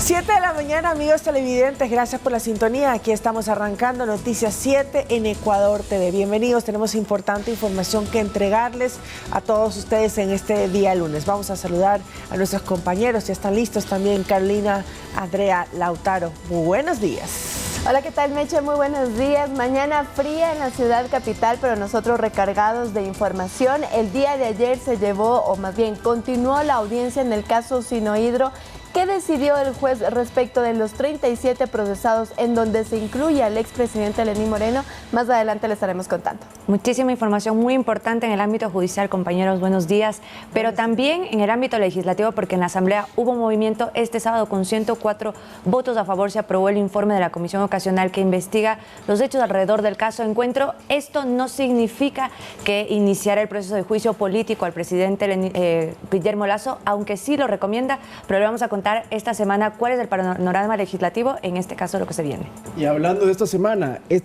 7 de la mañana, amigos televidentes, gracias por la sintonía. Aquí estamos arrancando Noticias 7 en Ecuador TV. Bienvenidos, tenemos importante información que entregarles a todos ustedes en este día lunes. Vamos a saludar a nuestros compañeros, ya están listos también Carolina, Andrea, Lautaro. Muy buenos días. Hola, ¿qué tal, Meche? Muy buenos días. Mañana fría en la ciudad capital, pero nosotros recargados de información. El día de ayer se llevó, o más bien continuó la audiencia en el caso Sinohydro. ¿Qué decidió el juez respecto de los 37 procesados en donde se incluye al expresidente Lenín Moreno? Más adelante le estaremos contando. Muchísima información muy importante en el ámbito judicial, compañeros, buenos días, pero también en el ámbito legislativo, porque en la Asamblea hubo movimiento este sábado. Con 104 votos a favor se aprobó el informe de la Comisión Ocasional que investiga los hechos alrededor del caso Encuentro. Esto no significa que iniciará el proceso de juicio político al presidente Guillermo Lasso, aunque sí lo recomienda, pero le vamos a contar esta semana cuál es el panorama legislativo, en este caso lo que se viene. Y hablando de esta semana es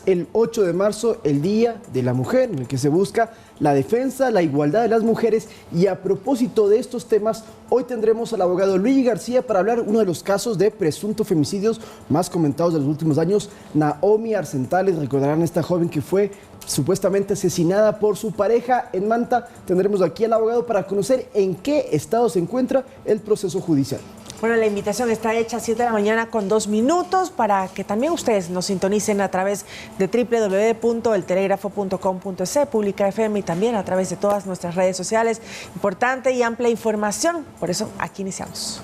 el 8 de marzo, el Día de la Mujer, en el que se busca la defensa, la igualdad de las mujeres. Y a propósito de estos temas, hoy tendremos al abogado Luigi García para hablar uno de los casos de presuntos femicidios más comentados de los últimos años. Naomi Arcentales, recordarán a esta joven que fue supuestamente asesinada por su pareja en Manta. Tendremos aquí al abogado para conocer en qué estado se encuentra el proceso judicial. Bueno, la invitación está hecha a 7 de la mañana con 2 minutos para que también ustedes nos sintonicen a través de www.eltelegrafo.com.es, Pública FM, y también a través de todas nuestras redes sociales. Importante y amplia información, por eso aquí iniciamos.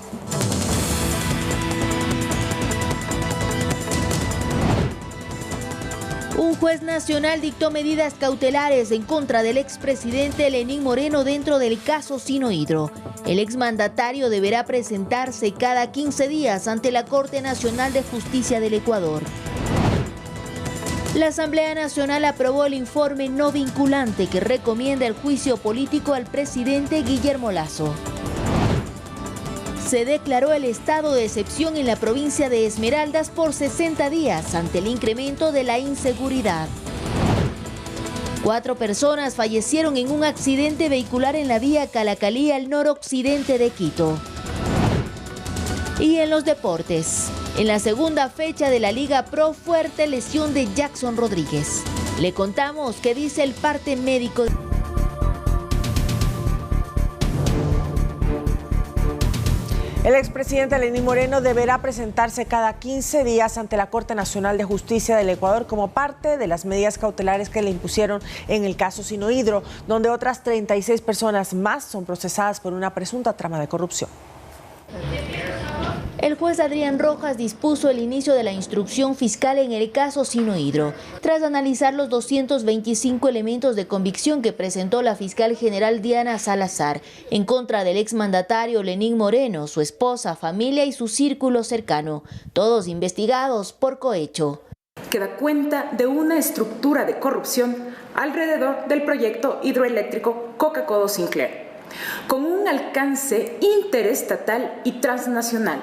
Un juez nacional dictó medidas cautelares en contra del expresidente Lenín Moreno dentro del caso Sinohydro. El exmandatario deberá presentarse cada 15 días ante la Corte Nacional de Justicia del Ecuador. La Asamblea Nacional aprobó el informe no vinculante que recomienda el juicio político al presidente Guillermo Lasso. Se declaró el estado de excepción en la provincia de Esmeraldas por 60 días ante el incremento de la inseguridad. 4 personas fallecieron en un accidente vehicular en la vía Calacalí al noroccidente de Quito. Y en los deportes, en la segunda fecha de la Liga Pro, fuerte lesión de Jackson Rodríguez. Le contamos qué dice el parte médico. El expresidente Lenín Moreno deberá presentarse cada 15 días ante la Corte Nacional de Justicia del Ecuador como parte de las medidas cautelares que le impusieron en el caso Sinohydro, donde otras 36 personas más son procesadas por una presunta trama de corrupción. El juez Adrián Rojas dispuso el inicio de la instrucción fiscal en el caso Sinohydro, tras analizar los 225 elementos de convicción que presentó la fiscal general Diana Salazar en contra del exmandatario Lenín Moreno, su esposa, familia y su círculo cercano, todos investigados por cohecho. Que da cuenta de una estructura de corrupción alrededor del proyecto hidroeléctrico Coca-Cola Sinclair, con un alcance interestatal y transnacional.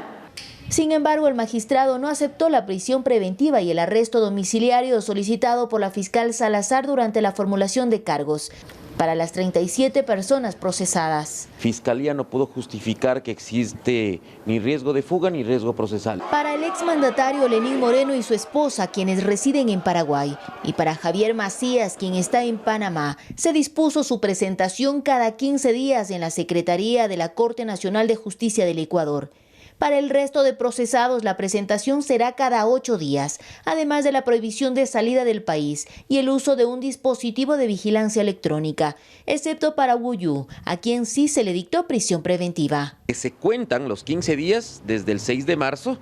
Sin embargo, el magistrado no aceptó la prisión preventiva y el arresto domiciliario solicitado por la fiscal Salazar durante la formulación de cargos para las 37 personas procesadas. Fiscalía no pudo justificar que existe ni riesgo de fuga ni riesgo procesal. Para el exmandatario Lenín Moreno y su esposa, quienes residen en Paraguay, y para Javier Macías, quien está en Panamá, se dispuso su presentación cada 15 días en la Secretaría de la Corte Nacional de Justicia del Ecuador. Para el resto de procesados, la presentación será cada 8 días, además de la prohibición de salida del país y el uso de un dispositivo de vigilancia electrónica, excepto para Wuyú, a quien sí se le dictó prisión preventiva. Se cuentan los 15 días desde el 6 de marzo.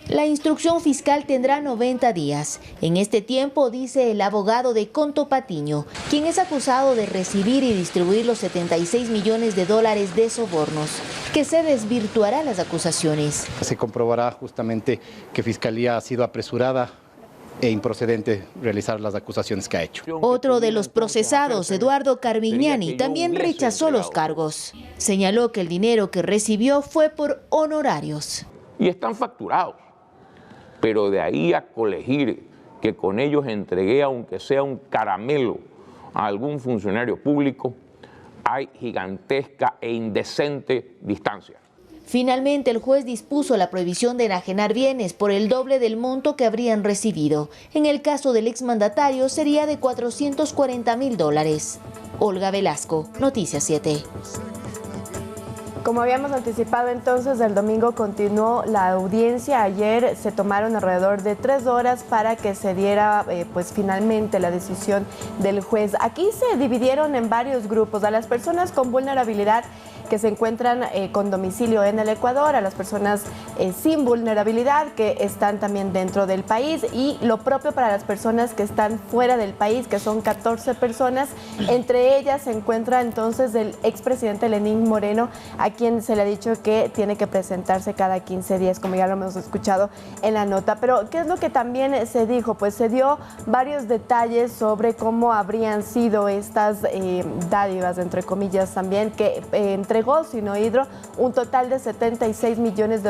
La instrucción fiscal tendrá 90 días. En este tiempo, dice el abogado de Conto Patiño, quien es acusado de recibir y distribuir los 76 millones de dólares de sobornos, que se desvirtuará las acusaciones. Se comprobará justamente que Fiscalía ha sido apresurada e improcedente realizar las acusaciones que ha hecho. Otro de los procesados, Eduardo Carmignani, también rechazó los cargos. Señaló que el dinero que recibió fue por honorarios. Y están facturados. Pero de ahí a colegir que con ellos entregué, aunque sea un caramelo, a algún funcionario público, hay gigantesca e indecente distancia. Finalmente, el juez dispuso la prohibición de enajenar bienes por el doble del monto que habrían recibido. En el caso del exmandatario sería de $440.000. Olga Velasco, Noticias 7. Como habíamos anticipado entonces, el domingo continuó la audiencia. Ayer se tomaron alrededor de 3 horas para que se diera pues finalmente la decisión del juez. Aquí se dividieron en varios grupos: a las personas con vulnerabilidad que se encuentran con domicilio en el Ecuador, a las personas sin vulnerabilidad que están también dentro del país, y lo propio para las personas que están fuera del país, que son 14 personas. Entre ellas se encuentra entonces el expresidente Lenín Moreno, a quien se le ha dicho que tiene que presentarse cada 15 días, como ya lo hemos escuchado en la nota. Pero ¿qué es lo que también se dijo? Pues se dio varios detalles sobre cómo habrían sido estas dádivas, entre comillas también, que entregó Sinohidro, un total de $76 millones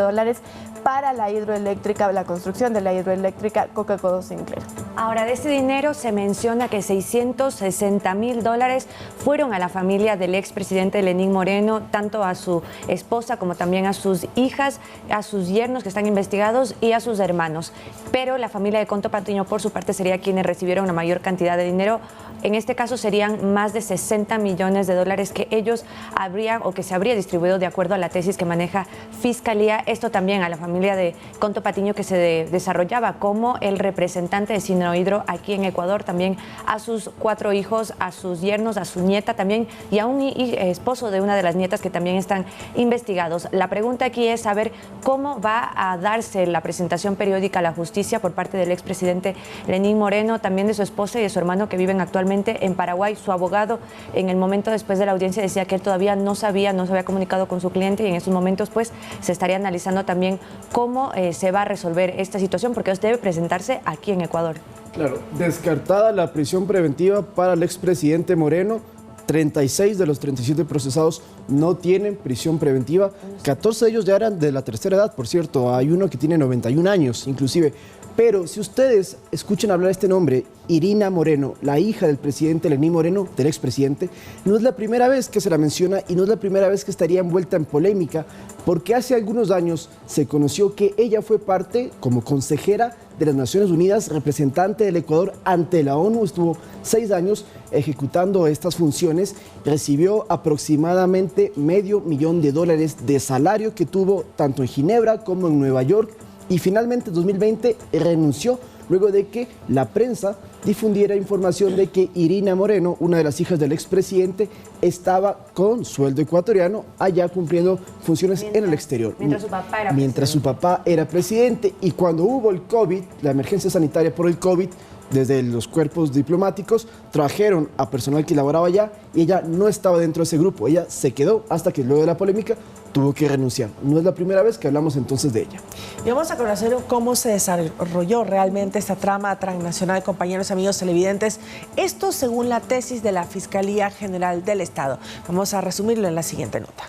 para la hidroeléctrica, la construcción de la hidroeléctrica Coca-Codo Sinclair. Ahora, de este dinero se menciona que $660.000 fueron a la familia del expresidente Lenín Moreno, tanto a su esposa como también a sus hijas, a sus yernos que están investigados y a sus hermanos. Pero la familia de Conto Patiño, por su parte, sería quienes recibieron la mayor cantidad de dinero. En este caso serían más de $60 millones que ellos habrían o que se habría distribuido de acuerdo a la tesis que maneja Fiscalía. Esto también a la familia de Conto Patiño, que se desarrollaba como el representante de Sinohidro aquí en Ecuador, también a sus 4 hijos, a sus yernos, a su nieta también y a un esposo de una de las nietas que también están investigados. La pregunta aquí es saber cómo va a darse la presentación periódica a la justicia por parte del expresidente Lenín Moreno, también de su esposa y de su hermano que viven actualmente en Paraguay. Su abogado en el momento después de la audiencia decía que él todavía no se había comunicado con su cliente y en estos momentos pues se estaría analizando también cómo se va a resolver esta situación, porque debe presentarse aquí en Ecuador. Claro, descartada la prisión preventiva para el expresidente Moreno. 36 de los 37 procesados no tienen prisión preventiva. 14 de ellos ya eran de la tercera edad, por cierto. Hay uno que tiene 91 años, inclusive. Pero si ustedes escuchan hablar este nombre, Irina Moreno, la hija del presidente Lenín Moreno, del expresidente, no es la primera vez que se la menciona y no es la primera vez que estaría envuelta en polémica, porque hace algunos años se conoció que ella fue parte, como consejera de las Naciones Unidas, representante del Ecuador ante la ONU, estuvo 6 años ejecutando estas funciones, recibió aproximadamente $500,000 de salario que tuvo tanto en Ginebra como en Nueva York, y finalmente en 2020 renunció luego de que la prensa difundiera información de que Irina Moreno, una de las hijas del expresidente, estaba con sueldo ecuatoriano allá cumpliendo funciones en el exterior. Mientras su papá era presidente. Y cuando hubo el COVID, la emergencia sanitaria por el COVID, desde los cuerpos diplomáticos trajeron a personal que laboraba allá y ella no estaba dentro de ese grupo. Ella se quedó hasta que luego de la polémica tuvo que renunciar. No es la primera vez que hablamos entonces de ella. Y vamos a conocer cómo se desarrolló realmente esta trama transnacional, compañeros, amigos televidentes. Esto según la tesis de la Fiscalía General del Estado. Vamos a resumirlo en la siguiente nota.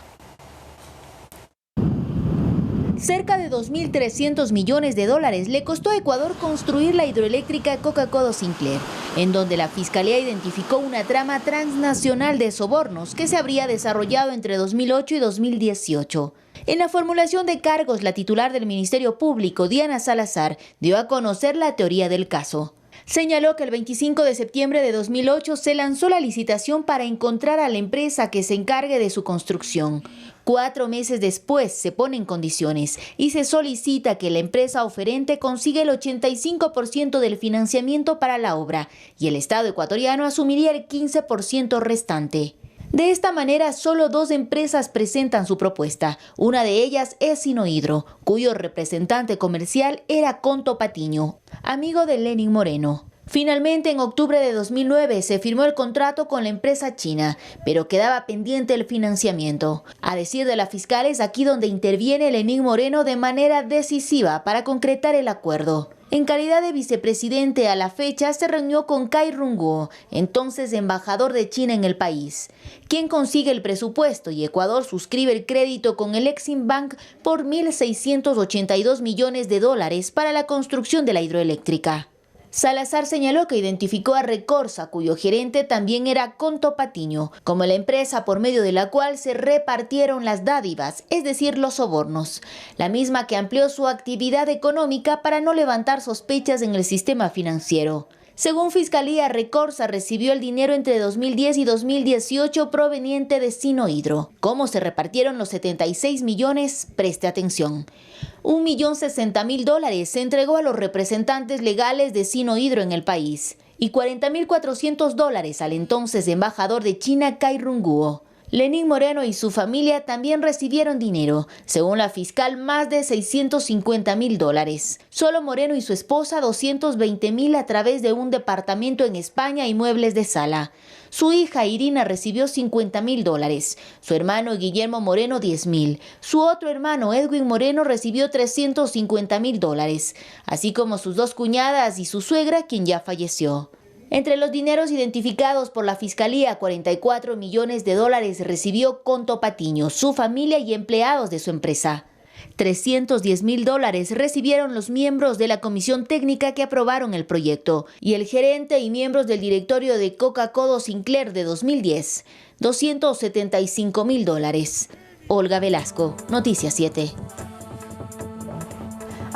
Cerca de $2.300 millones le costó a Ecuador construir la hidroeléctrica Coca-Codo Sinclair, en donde la Fiscalía identificó una trama transnacional de sobornos que se habría desarrollado entre 2008 y 2018. En la formulación de cargos, la titular del Ministerio Público, Diana Salazar, dio a conocer la teoría del caso. Señaló que el 25 de septiembre de 2008 se lanzó la licitación para encontrar a la empresa que se encargue de su construcción. 4 meses después se ponen condiciones y se solicita que la empresa oferente consiga el 85% del financiamiento para la obra y el Estado ecuatoriano asumiría el 15% restante. De esta manera, solo 2 empresas presentan su propuesta. Una de ellas es Sinohidro, cuyo representante comercial era Conto Patiño, amigo de Lenín Moreno. Finalmente, en octubre de 2009 se firmó el contrato con la empresa china, pero quedaba pendiente el financiamiento. A decir de la fiscal, es aquí donde interviene Lenín Moreno de manera decisiva para concretar el acuerdo. En calidad de vicepresidente a la fecha se reunió con Cai Runguo, entonces embajador de China en el país, quien consigue el presupuesto y Ecuador suscribe el crédito con el Exim Bank por $1.682 millones para la construcción de la hidroeléctrica. Salazar señaló que identificó a Recorsa, cuyo gerente también era Conto Patiño, como la empresa por medio de la cual se repartieron las dádivas, es decir, los sobornos. La misma que amplió su actividad económica para no levantar sospechas en el sistema financiero. Según Fiscalía, Recorsa recibió el dinero entre 2010 y 2018 proveniente de Sinohydro. ¿Cómo se repartieron los 76 millones? Preste atención. $1.060.000 se entregó a los representantes legales de Sinohydro en el país y $40.400 al entonces embajador de China, Cai Runguo. Lenín Moreno y su familia también recibieron dinero, según la fiscal más de $650.000. Solo Moreno y su esposa $220.000 a través de un departamento en España y muebles de sala. Su hija Irina recibió $50.000, su hermano Guillermo Moreno $10.000, su otro hermano Edwin Moreno recibió $350.000, así como sus dos cuñadas y su suegra, quien ya falleció. Entre los dineros identificados por la Fiscalía, $44 millones recibió Conto Patiño, su familia y empleados de su empresa. $310.000 recibieron los miembros de la comisión técnica que aprobaron el proyecto y el gerente y miembros del directorio de Coca-Cola Sinclair de 2010, $275.000. Olga Velasco, Noticias 7.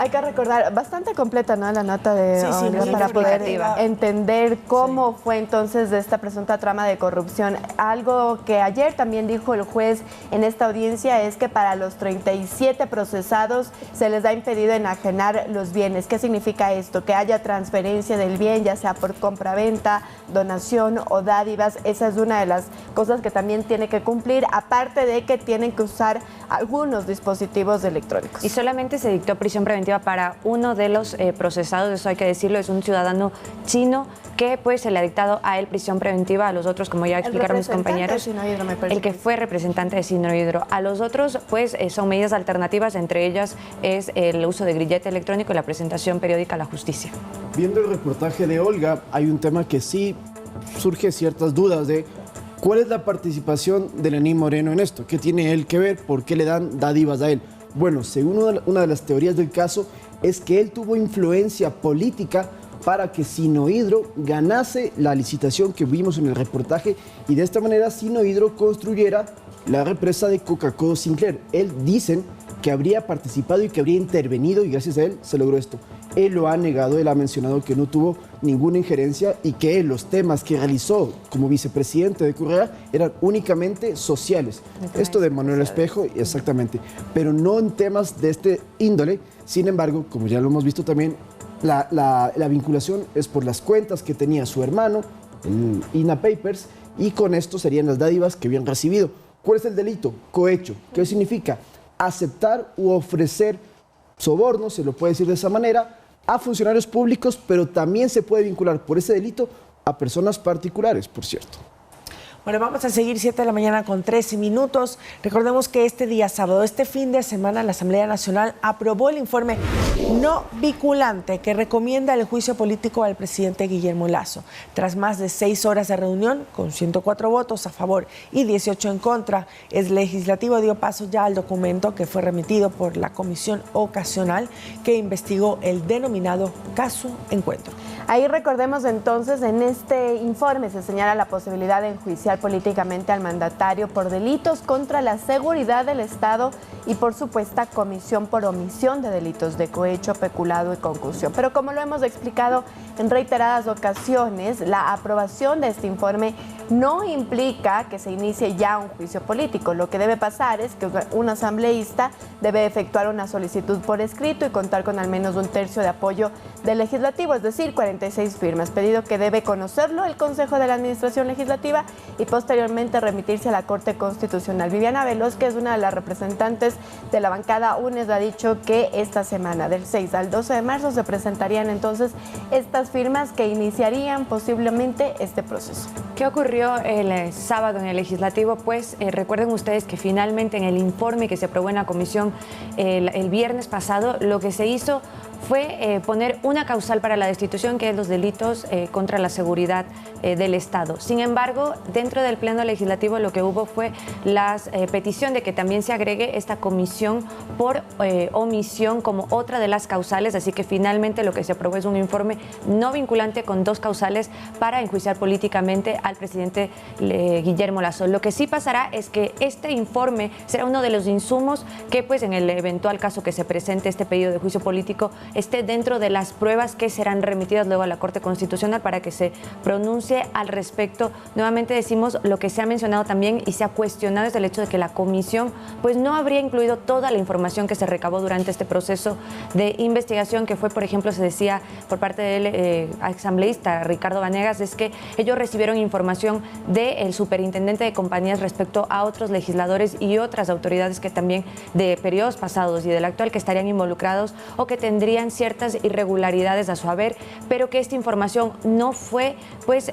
Hay que recordar, bastante completa, ¿no?, la nota de Olga, para poder entender cómo fue entonces de esta presunta trama de corrupción. Algo que ayer también dijo el juez en esta audiencia es que para los 37 procesados se les ha impedido enajenar los bienes. ¿Qué significa esto? Que haya transferencia del bien, ya sea por compra-venta, donación o dádivas. Esa es una de las cosas que también tiene que cumplir, aparte de que tienen que usar algunos dispositivos electrónicos. Y solamente se dictó prisión preventiva para uno de los procesados, eso hay que decirlo, es un ciudadano chino que pues se le ha dictado a él prisión preventiva, a los otros, como ya explicaron mis compañeros, el que fue representante de Sinohydro. A los otros pues son medidas alternativas, entre ellas es el uso de grillete electrónico y la presentación periódica a la justicia. Viendo el reportaje de Olga, hay un tema que sí surge ciertas dudas de cuál es la participación de Lenín Moreno en esto, qué tiene él que ver, por qué le dan dádivas a él. Bueno, según una de las teorías del caso, es que él tuvo influencia política para que Sinohydro ganase la licitación que vimos en el reportaje y de esta manera Sinohydro construyera la represa de Coca-Cola Sinclair. Él dicen que habría participado y que habría intervenido y gracias a él se logró esto. Él lo ha negado, él ha mencionado que no tuvo ninguna injerencia y que los temas que realizó como vicepresidente de Correa eran únicamente sociales. Esto de Manuel Espejo, exactamente, pero no en temas de este índole. Sin embargo, como ya lo hemos visto también, la vinculación es por las cuentas que tenía su hermano, el INA Papers, y con esto serían las dádivas que habían recibido. ¿Cuál es el delito? Cohecho. ¿Qué significa? Aceptar u ofrecer sobornos, se lo puede decir de esa manera, a funcionarios públicos, pero también se puede vincular por ese delito a personas particulares, por cierto. Bueno, vamos a seguir 7 de la mañana con 13 minutos. Recordemos que este día sábado, este fin de semana, la Asamblea Nacional aprobó el informe no vinculante que recomienda el juicio político al presidente Guillermo Lasso. Tras más de 6 horas de reunión, con 104 votos a favor y 18 en contra, el legislativo dio paso ya al documento que fue remitido por la Comisión Ocasional que investigó el denominado caso Encuentro. Ahí recordemos entonces, en este informe se señala la posibilidad de enjuiciar políticamente al mandatario por delitos contra la seguridad del Estado y por supuesta comisión por omisión de delitos de cohecho, peculado y concusión. Pero como lo hemos explicado en reiteradas ocasiones, la aprobación de este informe no implica que se inicie ya un juicio político. Lo que debe pasar es que un asambleísta debe efectuar una solicitud por escrito y contar con al menos 1/3 de apoyo del legislativo, es decir, 46 firmas, pedido que debe conocerlo el Consejo de la Administración Legislativa y posteriormente remitirse a la Corte Constitucional. Viviana Veloz, que es una de las representantes de la bancada UNES, ha dicho que esta semana, del 6 al 12 de marzo, se presentarían entonces estas firmas que iniciarían posiblemente este proceso. ¿Qué ocurrió el sábado en el Legislativo? Pues recuerden ustedes que finalmente en el informe que se aprobó en la comisión el viernes pasado, lo que se hizo fue poner una causal para la destitución, que es los delitos contra la seguridad del Estado. Sin embargo, dentro del Pleno Legislativo lo que hubo fue la petición de que también se agregue esta comisión por omisión como otra de las causales, así que finalmente lo que se aprobó es un informe no vinculante con 2 causales para enjuiciar políticamente al presidente Guillermo Lasso. Lo que sí pasará es que este informe será uno de los insumos que, pues, en el eventual caso que se presente este pedido de juicio político, esté dentro de las pruebas que serán remitidas luego a la Corte Constitucional para que se pronuncie al respecto. Nuevamente decimos, lo que se ha mencionado también y se ha cuestionado es el hecho de que la comisión pues no habría incluido toda la información que se recabó durante este proceso de investigación, que fue, por ejemplo, se decía por parte del asambleísta Ricardo Vanegas, es que ellos recibieron información del superintendente de compañías respecto a otros legisladores y otras autoridades que también de periodos pasados y del actual que estarían involucrados o que tendrían ciertas irregularidades a su haber, pero que esta información no fue pues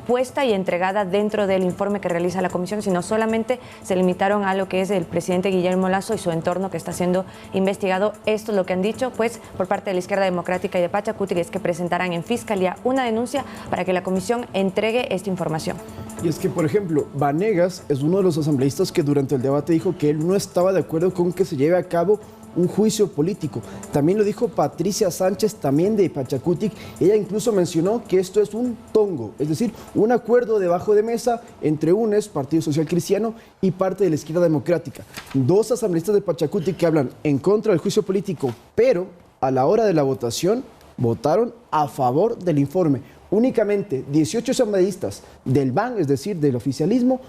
puesta y entregada dentro del informe que realiza la comisión, sino solamente se limitaron a lo que es el presidente Guillermo Lasso y su entorno que está siendo investigado. Esto es lo que han dicho pues por parte de la Izquierda Democrática y de Pachacutic, es que presentarán en Fiscalía una denuncia para que la comisión entregue esta información. Y es que, por ejemplo, Vanegas es uno de los asambleístas que durante el debate dijo que él no estaba de acuerdo con que se lleve a cabo un juicio político. También lo dijo Patricia Sánchez, también de Pachacutic. Ella incluso mencionó que esto es un tongo, es decir, un acuerdo debajo de mesa entre UNES, Partido Social Cristiano, y parte de la Izquierda Democrática. 2 asambleístas de Pachacutic que hablan en contra del juicio político, pero a la hora de la votación votaron a favor del informe. Únicamente 18 asambleístas del BAN, es decir, del oficialismo,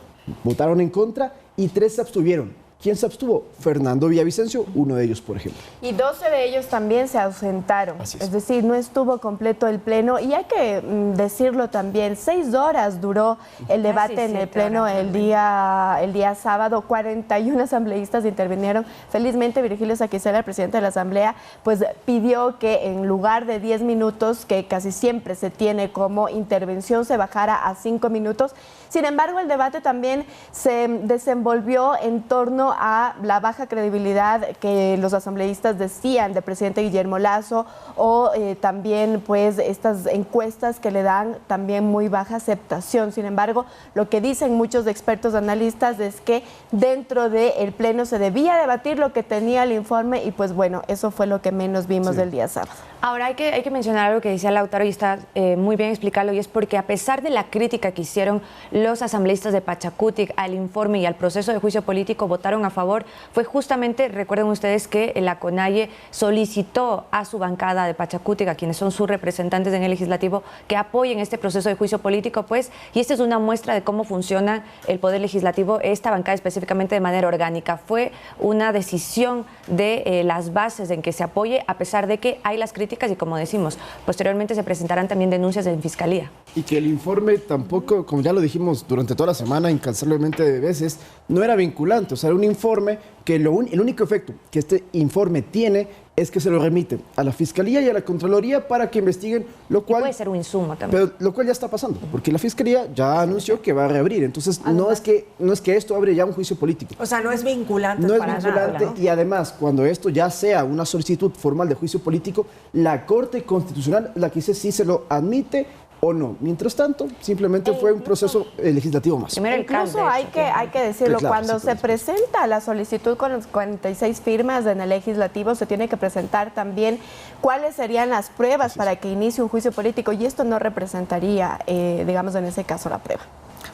votaron en contra y 3 se abstuvieron. ¿Quién se abstuvo? Fernando Villavicencio, uno de ellos, por ejemplo. Y 12 de ellos también se ausentaron, es decir, no estuvo completo el pleno. Y hay que decirlo también, 6 horas duró el debate en el pleno el día sábado. 41 asambleístas intervinieron. Felizmente, Virgilio Saquicela, el presidente de la Asamblea, pues pidió que en lugar de 10 minutos, que casi siempre se tiene como intervención, se bajara a 5 minutos. Sin embargo, el debate también se desenvolvió en torno a la baja credibilidad que los asambleístas decían del presidente Guillermo Lasso o también pues estas encuestas que le dan también muy baja aceptación. Sin embargo, lo que dicen muchos expertos analistas es que dentro del pleno se debía debatir lo que tenía el informe y pues bueno, eso fue lo que menos vimos del día sábado. Ahora hay que mencionar algo que decía Lautaro y está muy bien explicarlo, y es porque a pesar de la crítica que hicieron los asambleístas de Pachacutic al informe y al proceso de juicio político, votaron a favor. Fue justamente, recuerden ustedes que la CONAIE solicitó a su bancada de Pachacutic, a quienes son sus representantes en el legislativo, que apoyen este proceso de juicio político, pues, y esta es una muestra de cómo funciona el poder legislativo, esta bancada específicamente de manera orgánica. Fue una decisión de las bases en que se apoye, a pesar de que hay las críticas y, como decimos, posteriormente se presentarán también denuncias en Fiscalía. Y que el informe tampoco, como ya lo dijimos durante toda la semana incansablemente de veces, no era vinculante. O sea, era un informe que el único efecto que este informe tiene es que se lo remiten a la Fiscalía y a la Contraloría para que investiguen, lo cual... Y puede ser un insumo también. Pero lo cual ya está pasando, porque la Fiscalía ya anunció que va a reabrir. Entonces, no es que esto abre ya un juicio político. O sea, no es vinculante. No es para vinculante, nada, ¿no? Y además, cuando esto ya sea una solicitud formal de juicio político, la Corte Constitucional la que dice si se lo admite o no. Mientras tanto, simplemente fue un proceso legislativo más. Incluso hay que decirlo, claro, cuando sí, se presenta la solicitud con las 46 firmas en el legislativo, se tiene que presentar también cuáles serían las pruebas para que inicie un juicio político, y esto no representaría, digamos, en ese caso la prueba.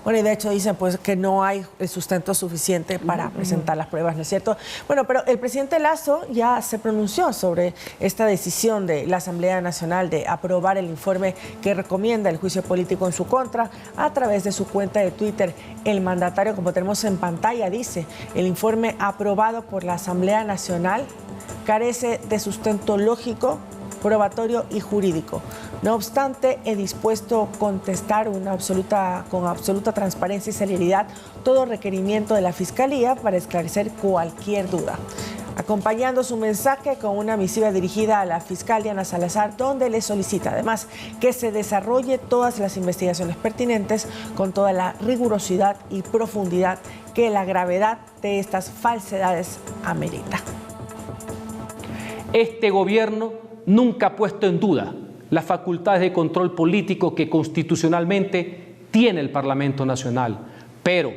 Bueno, y de hecho dicen pues que no hay el sustento suficiente para presentar las pruebas, ¿no es cierto? Bueno, pero el presidente Lasso ya se pronunció sobre esta decisión de la Asamblea Nacional de aprobar el informe que recomienda el juicio político en su contra a través de su cuenta de Twitter. El mandatario, como tenemos en pantalla, dice: el informe aprobado por la Asamblea Nacional carece de sustento lógico, probatorio y jurídico. No obstante, he dispuesto a contestar con absoluta transparencia y celeridad todo requerimiento de la Fiscalía para esclarecer cualquier duda. Acompañando su mensaje con una misiva dirigida a la fiscal Diana Salazar, donde le solicita además que se desarrolle todas las investigaciones pertinentes con toda la rigurosidad y profundidad que la gravedad de estas falsedades amerita. Este gobierno nunca ha puesto en duda las facultades de control político que constitucionalmente tiene el Parlamento Nacional, pero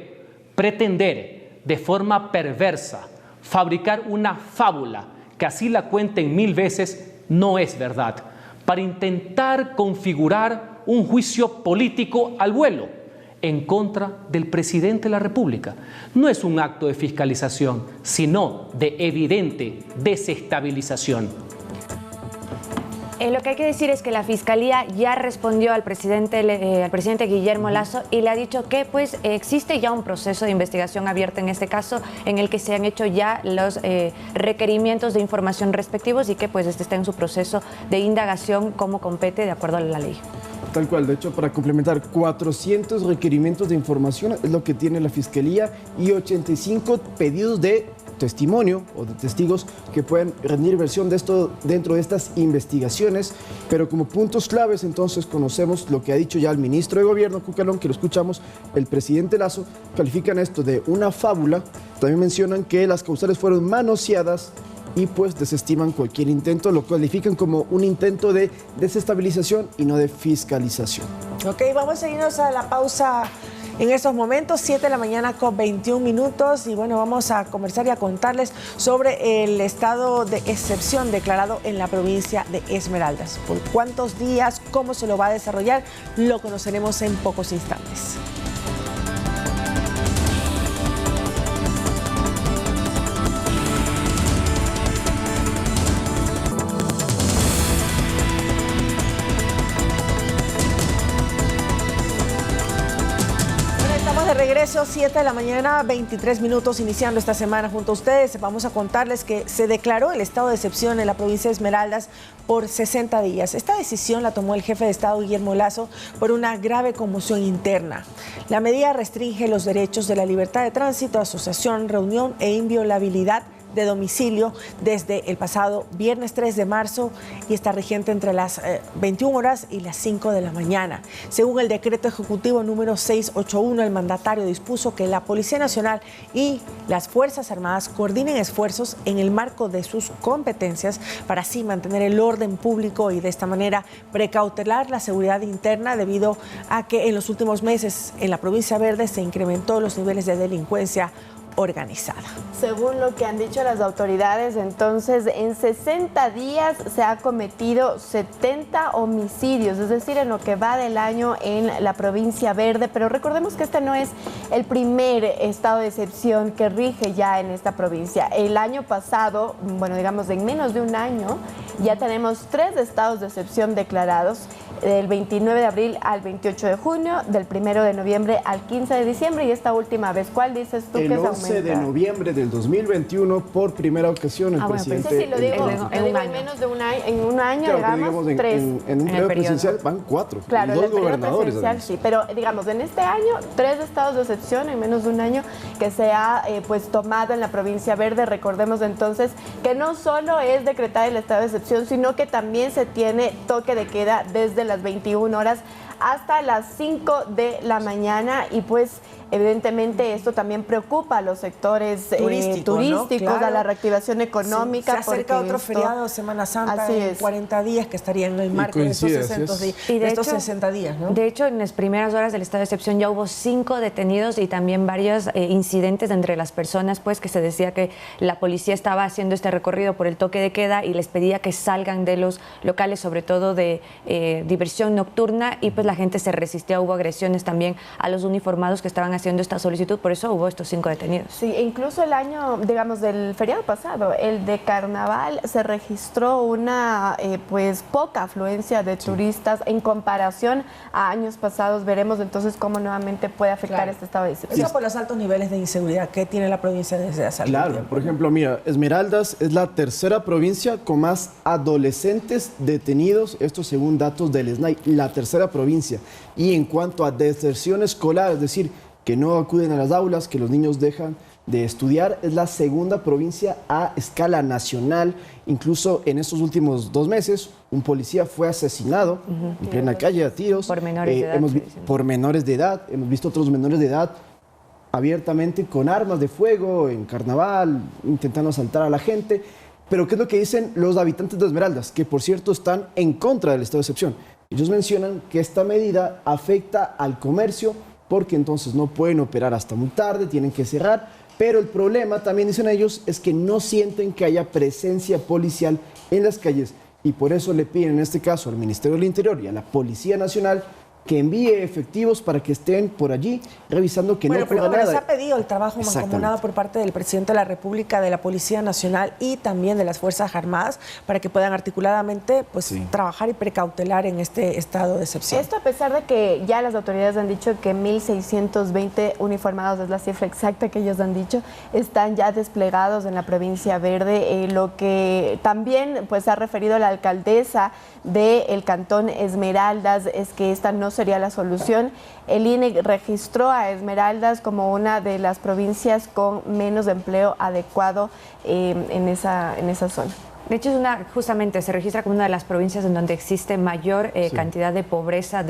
pretender de forma perversa fabricar una fábula que así la cuenten 1000 veces no es verdad, para intentar configurar un juicio político al vuelo en contra del presidente de la República. No es un acto de fiscalización, sino de evidente desestabilización. Lo que hay que decir es que la Fiscalía ya respondió al presidente Guillermo Lasso y le ha dicho que pues existe ya un proceso de investigación abierta en este caso en el que se han hecho ya los requerimientos de información respectivos y que pues este está en su proceso de indagación como compete de acuerdo a la ley. Tal cual, de hecho, para complementar, 400 requerimientos de información es lo que tiene la Fiscalía y 85 pedidos de testimonio o de testigos que pueden rendir versión de esto dentro de estas investigaciones, pero como puntos claves entonces conocemos lo que ha dicho ya el ministro de Gobierno, Cucalón, que lo escuchamos, el presidente Lasso, califican esto de una fábula, también mencionan que las causales fueron manoseadas y pues desestiman cualquier intento, lo califican como un intento de desestabilización y no de fiscalización. Ok, vamos a irnos a la pausa en estos momentos, 7 de la mañana con 21 minutos y bueno, vamos a conversar y a contarles sobre el estado de excepción declarado en la provincia de Esmeraldas. ¿Por cuántos días? ¿Cómo se lo va a desarrollar? Lo conoceremos en pocos instantes. Regreso, 7 de la mañana, 23 minutos, iniciando esta semana junto a ustedes. Vamos a contarles que se declaró el estado de excepción en la provincia de Esmeraldas por 60 días. Esta decisión la tomó el jefe de Estado, Guillermo Lasso, por una grave conmoción interna. La medida restringe los derechos de la libertad de tránsito, asociación, reunión e inviolabilidad de domicilio desde el pasado viernes 3 de marzo y está vigente entre las 21 horas y las 5 de la mañana. Según el decreto ejecutivo número 681, el mandatario dispuso que la Policía Nacional y las Fuerzas Armadas coordinen esfuerzos en el marco de sus competencias para así mantener el orden público y de esta manera precautelar la seguridad interna debido a que en los últimos meses en la provincia verde se incrementó los niveles de delincuencia organizada. Según lo que han dicho las autoridades, entonces en 60 días se ha cometido 70 homicidios, es decir, en lo que va del año en la provincia verde, pero recordemos que este no es el primer estado de excepción que rige ya en esta provincia. El año pasado, bueno, digamos en menos de un año, ya tenemos 3 estados de excepción declarados, del 29 de abril al 28 de junio, del 1 de noviembre al 15 de diciembre y esta última vez, ¿cuál dices tú que se aumenta? El 11 de noviembre del 2021, por primera ocasión, el presidente... Pues sí, lo digo en menos de un año, en un año, digamos, 3. En un periodo presidencial van 4, claro, y 2 gobernadores. Sí, pero digamos, en este año, 3 estados de excepción en menos de un año que se ha pues tomado en la provincia verde. Recordemos entonces que no solo es decretar el estado de excepción, sino que también se tiene toque de queda desde las 21 horas hasta las 5 de la mañana y pues evidentemente esto también preocupa a los sectores turísticos, ¿no? Claro. A la reactivación económica. Se acerca otro feriado, Semana Santa, en 40 días, que estaría en el marco de estos 60 días, ¿no? De hecho, en las primeras horas del estado de excepción ya hubo 5 detenidos y también varios incidentes entre las personas, pues que se decía que la policía estaba haciendo este recorrido por el toque de queda y les pedía que salgan de los locales, sobre todo de diversión nocturna, y pues la gente se resistía. Hubo agresiones también a los uniformados que estaban haciendo esta solicitud, por eso hubo estos 5 detenidos. Sí, e incluso el año, digamos, del feriado pasado, el de Carnaval, se registró una pues poca afluencia de turistas en comparación a años pasados. Veremos entonces cómo nuevamente puede afectar este estado de excepción. Eso por los altos niveles de inseguridad que tiene la provincia desde hace algún tiempo. Por ejemplo, mira, Esmeraldas es la tercera provincia con más adolescentes detenidos, esto según datos del SNAI, la tercera provincia. Y en cuanto a deserción escolar, es decir, que no acuden a las aulas, que los niños dejan de estudiar, es la segunda provincia a escala nacional. Incluso en estos últimos 2 meses, un policía fue asesinado en plena calle a tiros. Por menores de edad. Por menores de edad. Hemos visto otros menores de edad abiertamente con armas de fuego en Carnaval, intentando asaltar a la gente. Pero ¿qué es lo que dicen los habitantes de Esmeraldas? Que por cierto están en contra del estado de excepción. Ellos mencionan que esta medida afecta al comercio porque entonces no pueden operar hasta muy tarde, tienen que cerrar. Pero el problema, también dicen ellos, es que no sienten que haya presencia policial en las calles y por eso le piden en este caso al Ministerio del Interior y a la Policía Nacional que envíe efectivos para que estén por allí revisando que no ocurra nada. Se ha pedido el trabajo mancomunado por parte del presidente de la República, de la Policía Nacional y también de las Fuerzas Armadas para que puedan articuladamente trabajar y precautelar en este estado de excepción. Esto a pesar de que ya las autoridades han dicho que 1.620 uniformados, es la cifra exacta que ellos han dicho, están ya desplegados en la provincia verde, lo que también pues ha referido la alcaldesa del Cantón Esmeraldas es que esta no sería la solución. El INE registró a Esmeraldas como una de las provincias con menos empleo adecuado en esa zona. De hecho, justamente se registra como una de las provincias en donde existe mayor cantidad de pobreza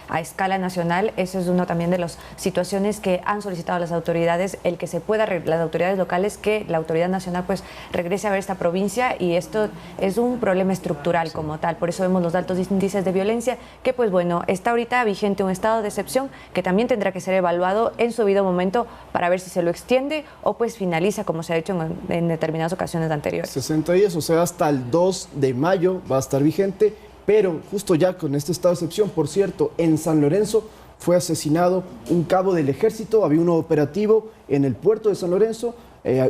a escala nacional. Eso es una también de las situaciones que han solicitado las autoridades, el que se pueda, las autoridades locales, que la autoridad nacional pues regrese a ver esta provincia, y esto es un problema estructural como tal. Por eso vemos los altos índices de violencia, que pues bueno, está ahorita vigente un estado de excepción que también tendrá que ser evaluado en su debido momento para ver si se lo extiende o pues finaliza como se ha hecho en determinadas ocasiones anteriores. 60 días. O sea, hasta el 2 de mayo va a estar vigente, pero justo ya con este estado de excepción, por cierto, en San Lorenzo fue asesinado un cabo del ejército, había un operativo en el puerto de San Lorenzo,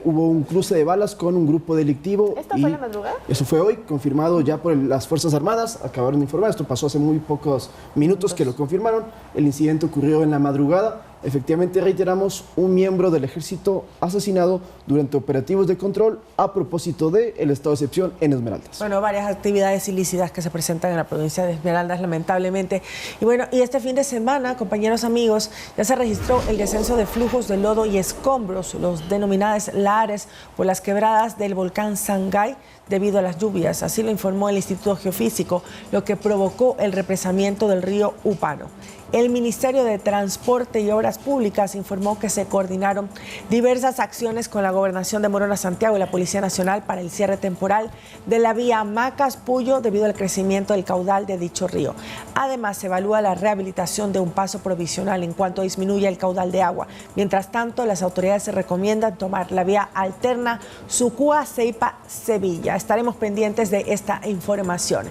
hubo un cruce de balas con un grupo delictivo. ¿Esto fue en la madrugada? Eso fue hoy, confirmado ya por las Fuerzas Armadas, acabaron de informar, esto pasó hace muy pocos minutos que lo confirmaron, el incidente ocurrió en la madrugada. Efectivamente, reiteramos, un miembro del ejército asesinado durante operativos de control a propósito del estado de excepción en Esmeraldas. Bueno, varias actividades ilícitas que se presentan en la provincia de Esmeraldas, lamentablemente. Y bueno, y este fin de semana, compañeros amigos, ya se registró el descenso de flujos de lodo y escombros, los denominados lahares, por las quebradas del volcán Sangay debido a las lluvias. Así lo informó el Instituto Geofísico, lo que provocó el represamiento del río Upano. El Ministerio de Transporte y Obras Públicas informó que se coordinaron diversas acciones con la Gobernación de Morona Santiago y la Policía Nacional para el cierre temporal de la vía Macas-Puyo debido al crecimiento del caudal de dicho río. Además, se evalúa la rehabilitación de un paso provisional en cuanto disminuya el caudal de agua. Mientras tanto, las autoridades se recomiendan tomar la vía alterna Sucúa-Ceipa-Sevilla. Estaremos pendientes de esta información.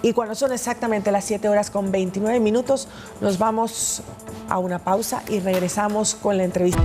Y cuando son exactamente las 7:29, nos vamos a una pausa y regresamos con la entrevista.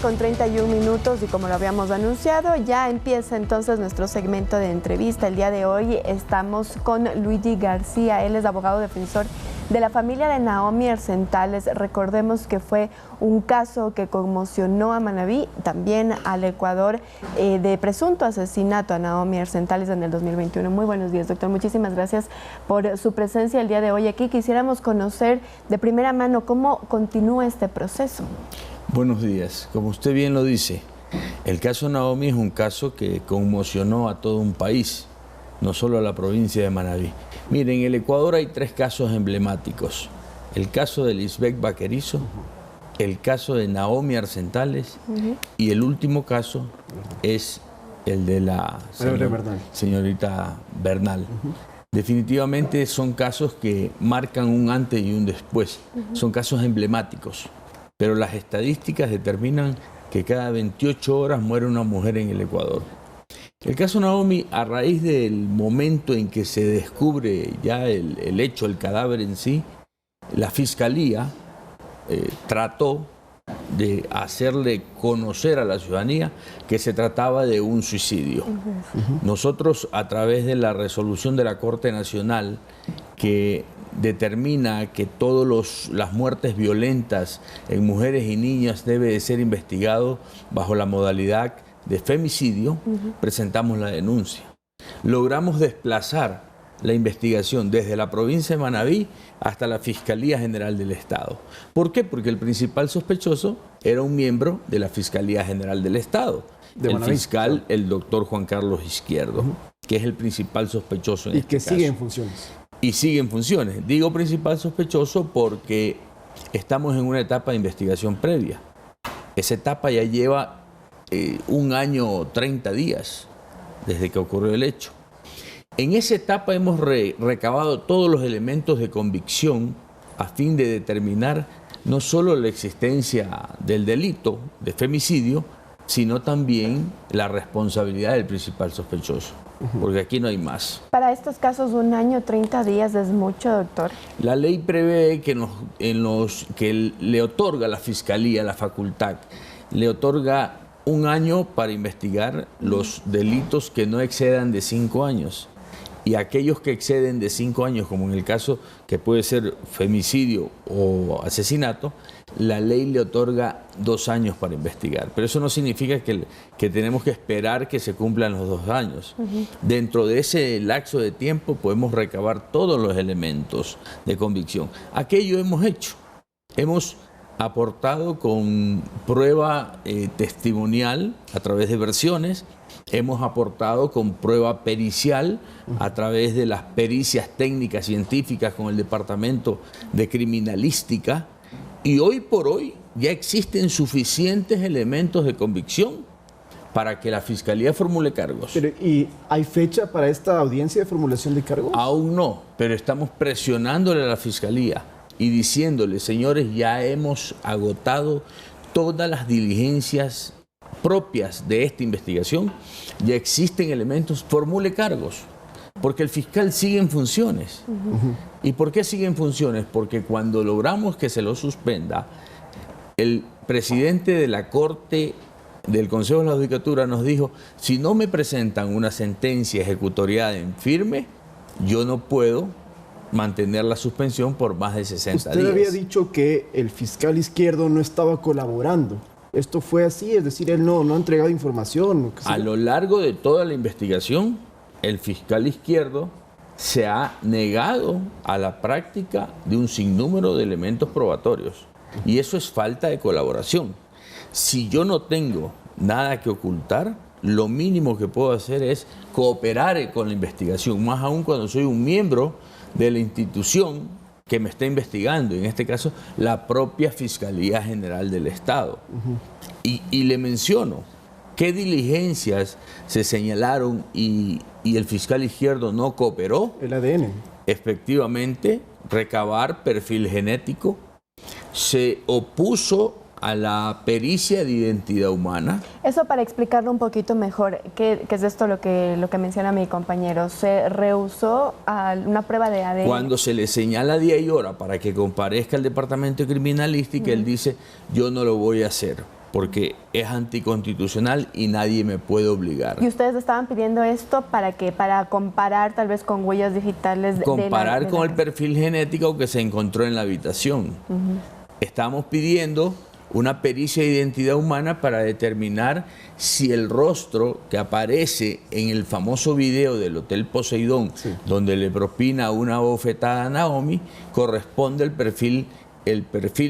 Con 31 minutos y como lo habíamos anunciado, ya empieza entonces nuestro segmento de entrevista. El día de hoy estamos con Luigi García, él es abogado defensor de la familia de Naomi Arzentales. Recordemos que fue un caso que conmocionó a Manabí, también al Ecuador, de presunto asesinato a Naomi Arzentales en el 2021. Muy buenos días, doctor. Muchísimas gracias por su presencia el día de hoy aquí. Quisiéramos conocer de primera mano cómo continúa este proceso. Buenos días. Como usted bien lo dice, el caso Naomi es un caso que conmocionó a todo un país, no solo a la provincia de Manabí. Miren, en el Ecuador hay 3 casos emblemáticos. El caso de Lisbeth Vaquerizo, el caso de Naomi Arzentales y el último caso es el de la señorita Bernal. Definitivamente son casos que marcan un antes y un después. Son casos emblemáticos. Pero las estadísticas determinan que cada 28 horas muere una mujer en el Ecuador. El caso Naomi, a raíz del momento en que se descubre ya el hecho, el cadáver en sí, la Fiscalía trató de hacerle conocer a la ciudadanía que se trataba de un suicidio. Nosotros, a través de la resolución de la Corte Nacional, que determina que todas las muertes violentas en mujeres y niñas debe de ser investigado bajo la modalidad de femicidio, presentamos la denuncia. Logramos desplazar la investigación desde la provincia de Manabí hasta la Fiscalía General del Estado. ¿Por qué? Porque el principal sospechoso era un miembro de la Fiscalía General del Estado. el fiscal, el doctor Juan Carlos Izquierdo, que es el principal sospechoso en este caso. Y que sigue en funciones. Y sigue en funciones. Digo principal sospechoso porque estamos en una etapa de investigación previa. Esa etapa ya lleva 1 año 30 días desde que ocurrió el hecho. En esa etapa hemos recabado todos los elementos de convicción a fin de determinar no solo la existencia del delito de femicidio, sino también la responsabilidad del principal sospechoso, porque aquí no hay más. Para estos casos, 1 año, 30 días es mucho, doctor. La ley prevé que, que le otorga a la Fiscalía la facultad, le otorga 1 año para investigar los delitos que no excedan de 5 años. Y aquellos que exceden de 5 años, como en el caso que puede ser femicidio o asesinato, la ley le otorga 2 años para investigar. Pero eso no significa que tenemos que esperar que se cumplan los 2 años. Dentro de ese lapso de tiempo podemos recabar todos los elementos de convicción. Aquello hemos hecho. Hemos aportado con prueba testimonial a través de versiones. Hemos aportado con prueba pericial a través de las pericias técnicas científicas con el Departamento de Criminalística, y hoy por hoy ya existen suficientes elementos de convicción para que la Fiscalía formule cargos. Pero, ¿y hay fecha para esta audiencia de formulación de cargos? Aún no, pero estamos presionándole a la Fiscalía y diciéndole, señores, ya hemos agotado todas las diligencias propias de esta investigación, ya existen elementos, formule cargos, porque el fiscal sigue en funciones. ¿Y por qué sigue en funciones? Porque cuando logramos que se lo suspenda, el presidente de la Corte del Consejo de la Judicatura nos dijo, si no me presentan una sentencia ejecutoriada en firme, yo no puedo mantener la suspensión por más de 60 días. Usted había dicho que el fiscal Izquierdo no estaba colaborando. ¿Esto fue así? Es decir, él no ha entregado información. A lo largo de toda la investigación, el fiscal Izquierdo se ha negado a la práctica de un sinnúmero de elementos probatorios. Y eso es falta de colaboración. Si yo no tengo nada que ocultar, lo mínimo que puedo hacer es cooperar con la investigación, más aún cuando soy un miembro de la institución que me está investigando, en este caso la propia Fiscalía General del Estado. Y le menciono qué diligencias se señalaron y el fiscal Izquierdo no cooperó. El ADN. Efectivamente, recabar perfil genético, se opuso a la pericia de identidad humana. Eso para explicarlo un poquito mejor, ¿qué es esto lo que menciona mi compañero? ¿Se rehusó a una prueba de ADN? Cuando se le señala día y hora para que comparezca al Departamento de Criminalística, él dice, yo no lo voy a hacer, porque es anticonstitucional y nadie me puede obligar. ¿Y ustedes estaban pidiendo esto para qué? ¿Para comparar tal vez con huellas digitales? Comparar con el perfil genético que se encontró en la habitación. Estamos pidiendo una pericia de identidad humana para determinar si el rostro que aparece en el famoso video del Hotel Poseidón, donde le propina una bofetada a Naomi, corresponde al perfil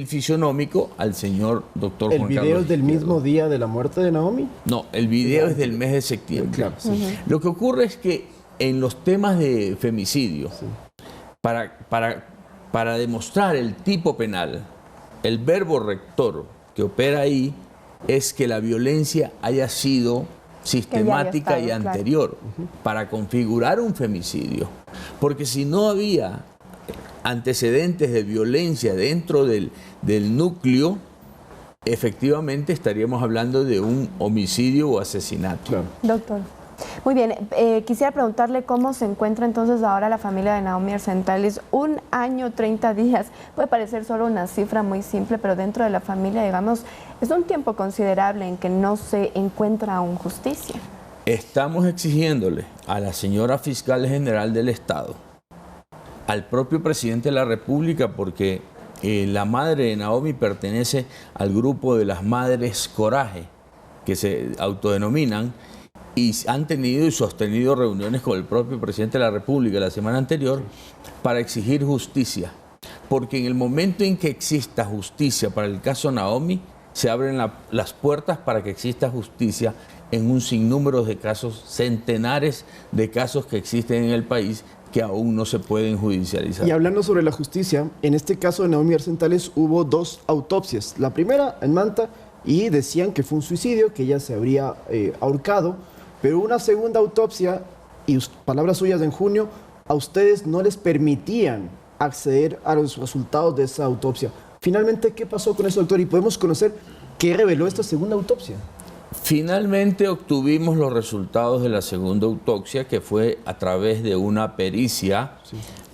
fisionómico al señor doctor Juan Carlos. ¿El video es del mismo día de la muerte de Naomi? No, el video es del mes de septiembre. Claro, sí. Lo que ocurre es que en los temas de femicidio, para demostrar el tipo penal, el verbo rector que opera ahí es que la violencia haya sido sistemática y anterior, para configurar un femicidio. Porque si no había antecedentes de violencia dentro del núcleo, efectivamente estaríamos hablando de un homicidio o asesinato. Claro. Doctor. Muy bien, quisiera preguntarle cómo se encuentra entonces ahora la familia de Naomi Arcentalis. 1 año, 30 días, puede parecer solo una cifra muy simple, pero dentro de la familia, digamos, es un tiempo considerable en que no se encuentra aún justicia. Estamos exigiéndole a la señora Fiscal General del Estado, al propio Presidente de la República, porque la madre de Naomi pertenece al grupo de las Madres Coraje, que se autodenominan, y han tenido y sostenido reuniones con el propio Presidente de la República la semana anterior para exigir justicia. Porque en el momento en que exista justicia para el caso Naomi, se abren las puertas para que exista justicia en un sinnúmero de casos, centenares de casos que existen en el país que aún no se pueden judicializar. Y hablando sobre la justicia, en este caso de Naomi Arcentales hubo 2 autopsias. La primera en Manta y decían que fue un suicidio, que ella se habría ahorcado, pero una segunda autopsia, y palabras suyas en junio, a ustedes no les permitían acceder a los resultados de esa autopsia. Finalmente, ¿qué pasó con eso, doctor? Y podemos conocer qué reveló esta segunda autopsia. Finalmente obtuvimos los resultados de la segunda autopsia, que fue a través de una pericia,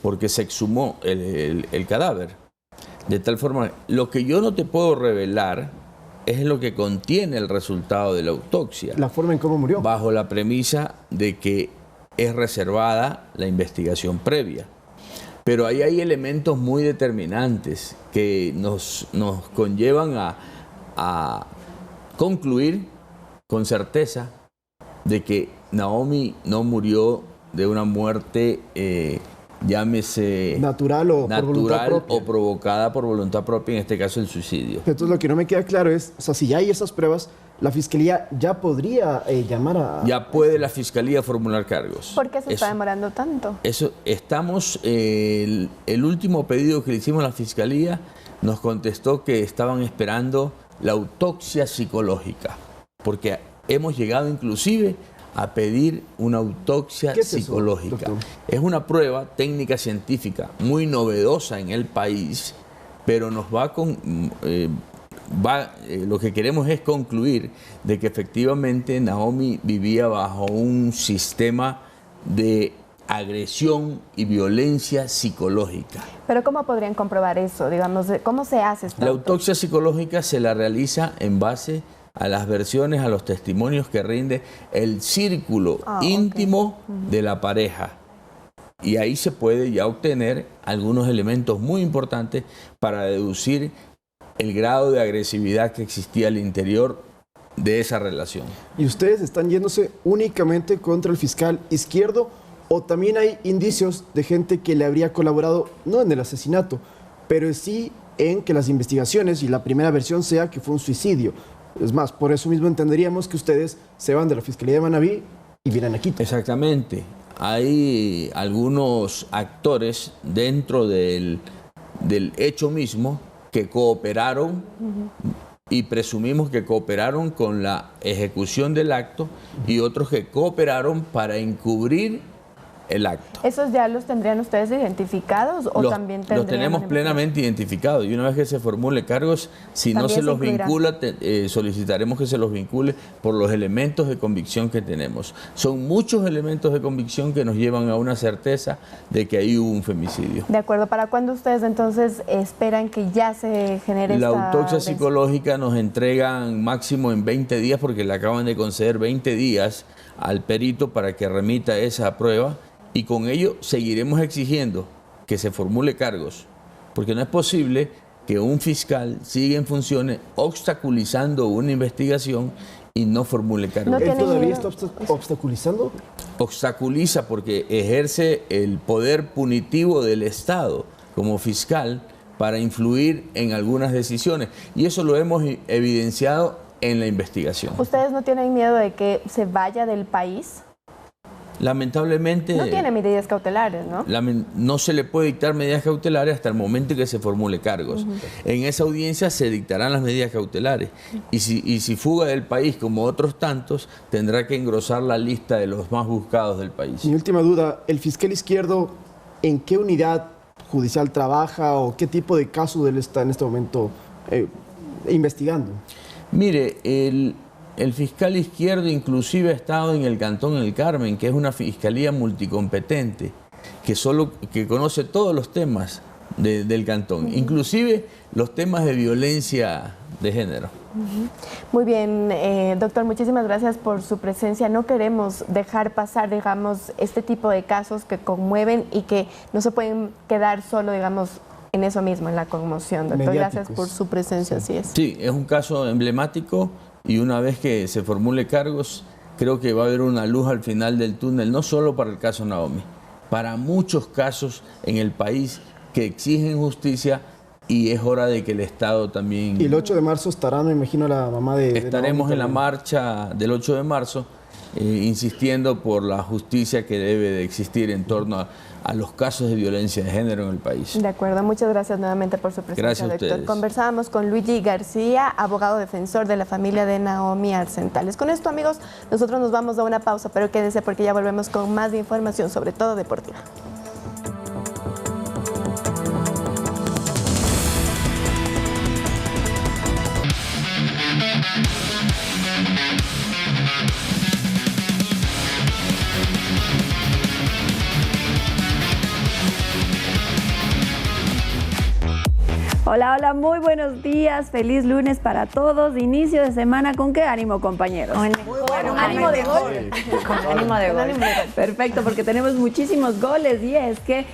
porque se exhumó el cadáver. De tal forma, lo que yo no te puedo revelar es lo que contiene el resultado de la autopsia. La forma en cómo murió. Bajo la premisa de que es reservada la investigación previa. Pero ahí hay elementos muy determinantes que nos conllevan a concluir con certeza de que Naomi no murió de una muerte, llámese natural o provocada por voluntad propia, en este caso el suicidio. Entonces lo que no me queda claro es, o sea, si ya hay esas pruebas, la Fiscalía ya podría llamar a... Ya puede la Fiscalía formular cargos. ¿Por qué se está demorando tanto? El último pedido que le hicimos a la Fiscalía nos contestó que estaban esperando la autopsia psicológica, porque hemos llegado inclusive a pedir una autopsia psicológica. Es una prueba técnica científica muy novedosa en el país, pero nos lo que queremos es concluir de que efectivamente Naomi vivía bajo un sistema de agresión y violencia psicológica. ¿Pero cómo podrían comprobar eso? Digamos, ¿cómo se hace esta La autopsia psicológica se la realiza en base a las versiones, a los testimonios que rinde el círculo íntimo de la pareja. Y ahí se puede ya obtener algunos elementos muy importantes para deducir el grado de agresividad que existía al interior de esa relación. ¿Y ustedes están yéndose únicamente contra el fiscal Izquierdo o también hay indicios de gente que le habría colaborado, no en el asesinato, pero sí en que las investigaciones y la primera versión sea que fue un suicidio? Es más, por eso mismo entenderíamos que ustedes se van de la Fiscalía de Manabí y vienen aquí. Exactamente. Hay algunos actores dentro del hecho mismo que cooperaron y presumimos que cooperaron con la ejecución del acto y otros que cooperaron para encubrir el acto. ¿Esos ya los tendrían ustedes identificados o también tendrían? Los tenemos plenamente identificados y una vez que se formule cargos, si no se los vincula, solicitaremos que se los vincule por los elementos de convicción que tenemos. Son muchos elementos de convicción que nos llevan a una certeza de que ahí hubo un femicidio. De acuerdo. ¿Para cuándo ustedes entonces esperan que ya se genere la esta autopsia psicológica nos entregan máximo en 20 días porque le acaban de conceder 20 días al perito para que remita esa prueba. Y con ello seguiremos exigiendo que se formule cargos, porque no es posible que un fiscal siga en funciones obstaculizando una investigación y no formule cargos. ¿Él todavía está obstaculizando? Obstaculiza porque ejerce el poder punitivo del Estado como fiscal para influir en algunas decisiones. Y eso lo hemos evidenciado en la investigación. ¿Ustedes no tienen miedo de que se vaya del país? Lamentablemente... No tiene medidas cautelares, ¿no? No se le puede dictar medidas cautelares hasta el momento en que se formule cargos. En esa audiencia se dictarán las medidas cautelares. Y si fuga del país, como otros tantos, tendrá que engrosar la lista de los más buscados del país. Mi última duda, ¿el fiscal Izquierdo en qué unidad judicial trabaja o qué tipo de caso él está en este momento investigando? Mire, el fiscal Izquierdo inclusive ha estado en el Cantón El Carmen, que es una fiscalía multicompetente, que conoce todos los temas del cantón, inclusive los temas de violencia de género. Muy bien, doctor, muchísimas gracias por su presencia. No queremos dejar pasar, digamos, este tipo de casos que conmueven y que no se pueden quedar solo, digamos, en eso mismo, en la conmoción. Doctor, gracias por su presencia, así es. Sí, es un caso emblemático. Y una vez que se formule cargos, creo que va a haber una luz al final del túnel, no solo para el caso Naomi, para muchos casos en el país que exigen justicia y es hora de que el Estado también... Y el 8 de marzo estará, me imagino, la mamá de... Estaremos en la marcha del 8 de marzo, insistiendo por la justicia que debe de existir en torno a los casos de violencia de género en el país. De acuerdo, muchas gracias nuevamente por su presencia, gracias a doctor. ustedes. Conversábamos con Luigi García, abogado defensor de la familia de Naomi Arzentales. Con esto, amigos, nosotros nos vamos a una pausa, pero quédense porque ya volvemos con más información, sobre todo deportiva. Hola, hola, muy buenos días, feliz lunes para todos, inicio de semana, ¿con qué ánimo, compañeros? Muy bueno, ánimo de gol. Con ánimo de gol. Perfecto, porque tenemos muchísimos goles y es que,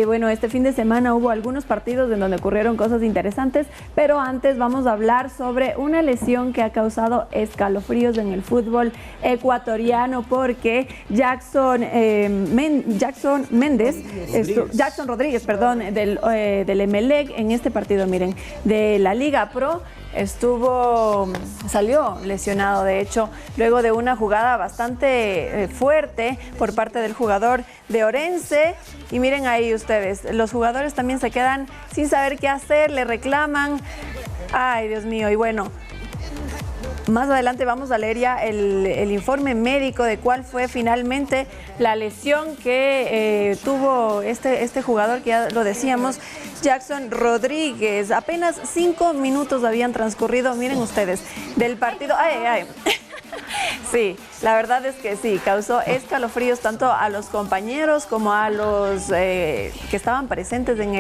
bueno, este fin de semana hubo algunos partidos en donde ocurrieron cosas interesantes, pero antes vamos a hablar sobre una lesión que ha causado escalofríos en el fútbol ecuatoriano porque Jackson Rodríguez, del Emelec en este partido, miren, de la Liga Pro, salió lesionado, de hecho, luego de una jugada bastante fuerte por parte del jugador de Orense. Y miren ahí ustedes, los jugadores también se quedan sin saber qué hacer, le reclaman. Ay, Dios mío, y bueno, más adelante vamos a leer ya el informe médico de cuál fue finalmente la lesión que tuvo este jugador, que ya lo decíamos, Jackson Rodríguez. Apenas 5 minutos habían transcurrido, miren ustedes, del partido. ¡Ay! Sí, la verdad es que sí, causó escalofríos tanto a los compañeros como a los que estaban presentes en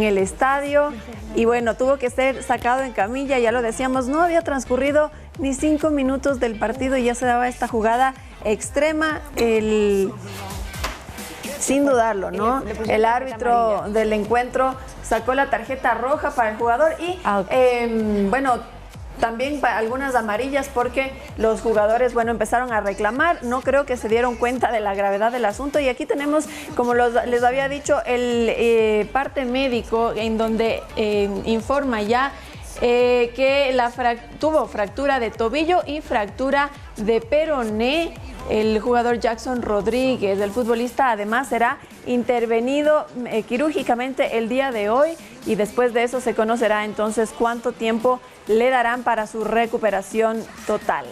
el estadio. Y bueno, tuvo que ser sacado en camilla, ya lo decíamos, no había transcurrido ni 5 minutos del partido y ya se daba esta jugada extrema. Sin dudarlo, ¿no? El árbitro del encuentro sacó la tarjeta roja para el jugador y, bueno, también algunas amarillas porque los jugadores, bueno, empezaron a reclamar. No creo que se dieron cuenta de la gravedad del asunto. Y aquí tenemos, como les había dicho, el parte médico en donde informa ya que tuvo fractura de tobillo y fractura de peroné. El jugador Jackson Rodríguez, el futbolista, además será intervenido quirúrgicamente el día de hoy y después de eso se conocerá entonces cuánto tiempo le darán para su recuperación total.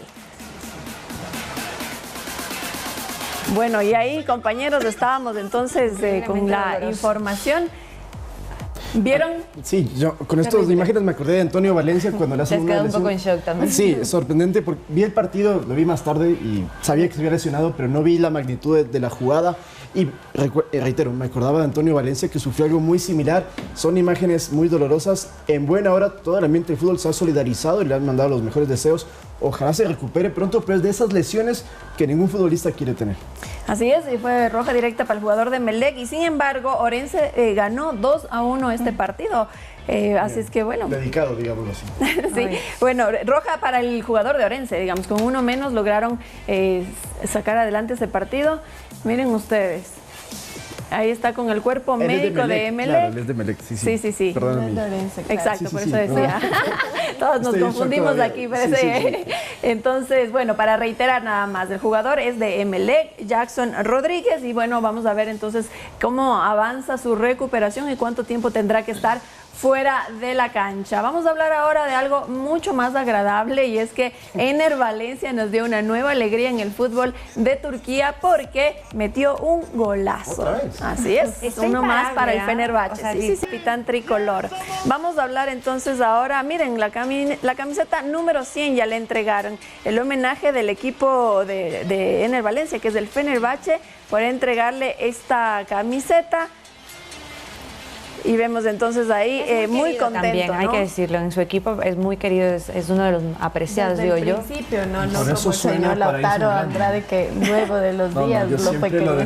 Bueno, y ahí, compañeros, estábamos entonces con la información. ¿Vieron? Sí, yo con estas imágenes me acordé de Antonio Valencia cuando le hacen una lesión. un poco en shock también. Sí, es sorprendente porque vi el partido, lo vi más tarde y sabía que se había lesionado, pero no vi la magnitud de la jugada. Y reitero, me acordaba de Antonio Valencia que sufrió algo muy similar. Son imágenes muy dolorosas. En buena hora todo el ambiente del fútbol se ha solidarizado y le han mandado los mejores deseos. Ojalá se recupere pronto, pero es de esas lesiones que ningún futbolista quiere tener. Así es, y fue roja directa para el jugador de Emelec y sin embargo Orense ganó 2-1 este partido. Así es que bueno. Dedicado, digámoslo así. Sí, bueno, roja para el jugador de Orense, digamos, con uno menos lograron sacar adelante ese partido. Miren ustedes. Ahí está con el cuerpo médico de Emelec. Claro, él es de Emelec, sí. Perdóname. Exacto, sí, por eso decía. Todos nos confundimos aquí. Parece. Sí. Entonces, bueno, para reiterar nada más, el jugador es de Emelec, Jackson Rodríguez, y bueno, vamos a ver entonces cómo avanza su recuperación y cuánto tiempo tendrá que estar fuera de la cancha. Vamos a hablar ahora de algo mucho más agradable y es que Ener Valencia nos dio una nueva alegría en el fútbol de Turquía porque metió un golazo. Así es, uno más para el Fenerbahce. O sea, sí, capitán tricolor. Vamos a hablar entonces ahora, miren, la camiseta número 100 ya le entregaron. El homenaje del equipo de Ener Valencia, que es del Fenerbahce, por entregarle esta camiseta. Y vemos entonces ahí muy contento, también, ¿no? Hay que decirlo, en su equipo es muy querido, es uno de los apreciados, desde digo yo. Desde el principio, no como el señor Lautaro Andrade, que luego de los días lo fue querido.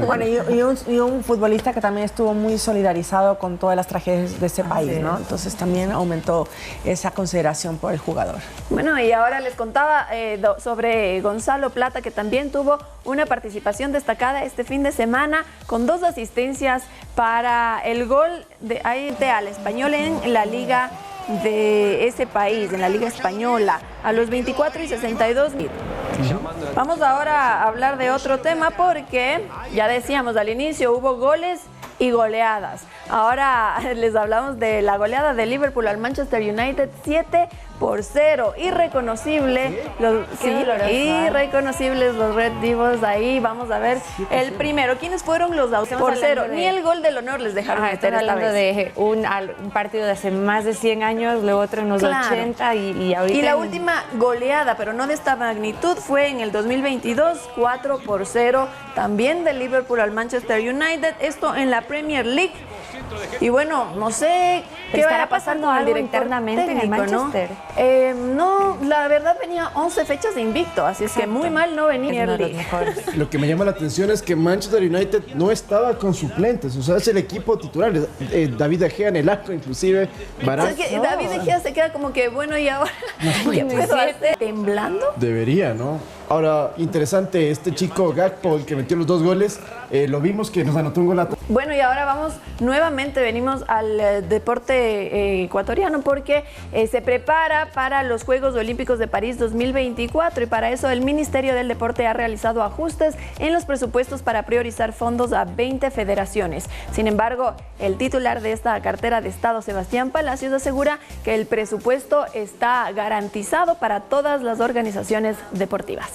Bueno, y un futbolista que también estuvo muy solidarizado con todas las tragedias de ese país, ¿no? Entonces también aumentó esa consideración por el jugador. Bueno, y ahora les contaba sobre Gonzalo Plata, que también tuvo una participación destacada este fin de semana con 2 asistencias para el gol gol al Español en la liga de ese país, en la Liga Española, a los 24 y 62. Vamos ahora a hablar de otro tema porque ya decíamos al inicio, hubo goles y goleadas. Ahora les hablamos de la goleada de Liverpool al Manchester United 7-0. Irreconocibles los Red Devils. Ahí vamos a ver el primero. ¿Quiénes fueron los autos? Por cero. Ni el gol del honor les dejaron meter esta vez. De un partido de hace más de 100 años, luego otro en los 80 y ahorita... Y la última goleada, pero no de esta magnitud, fue en el 2022, 4-0, también de Liverpool al Manchester United. Esto en la Premier League. Y bueno, no sé qué estará pasando al director internamente técnico, en el Manchester. No, la verdad venía 11 fechas de invicto, así es que muy mal no venía. Lo que me llama la atención es que Manchester United no estaba con suplentes, o sea, es el equipo titular. David De Gea en el arco, inclusive. Es que David De Gea se queda como que, bueno, ¿y ahora qué puedo hacer? ¿Temblando? Debería, ¿no? Ahora, interesante, este chico Gakpo, el que metió los 2 goles, lo vimos que nos anotó un gol. Bueno, y ahora vamos nuevamente, venimos al deporte ecuatoriano porque se prepara para los Juegos Olímpicos de París 2024 y para eso el Ministerio del Deporte ha realizado ajustes en los presupuestos para priorizar fondos a 20 federaciones. Sin embargo, el titular de esta cartera de Estado, Sebastián Palacios, asegura que el presupuesto está garantizado para todas las organizaciones deportivas.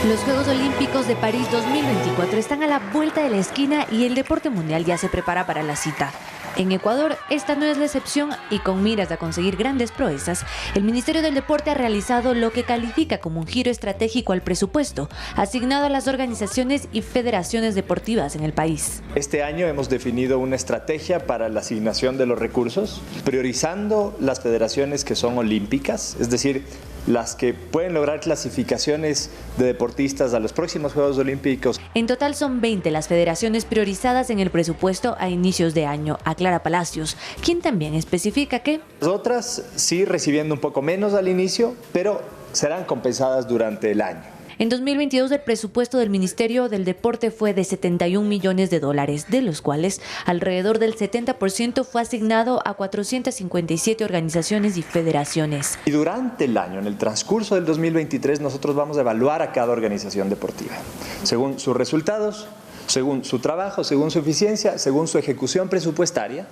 Los Juegos Olímpicos de París 2024 están a la vuelta de la esquina y el deporte mundial ya se prepara para la cita. En Ecuador, esta no es la excepción y con miras a conseguir grandes proezas, el Ministerio del Deporte ha realizado lo que califica como un giro estratégico al presupuesto asignado a las organizaciones y federaciones deportivas en el país. Este año hemos definido una estrategia para la asignación de los recursos, priorizando las federaciones que son olímpicas, es decir, las que pueden lograr clasificaciones de deportistas a los próximos Juegos Olímpicos. En total son 20 las federaciones priorizadas en el presupuesto a inicios de año, aclara Palacios, quien también especifica que... Las otras sí recibiendo un poco menos al inicio, pero serán compensadas durante el año. En 2022 el presupuesto del Ministerio del Deporte fue de $71 millones, de los cuales alrededor del 70% fue asignado a 457 organizaciones y federaciones. Y durante el año, en el transcurso del 2023, nosotros vamos a evaluar a cada organización deportiva, según sus resultados, según su trabajo, según su eficiencia, según su ejecución presupuestaria.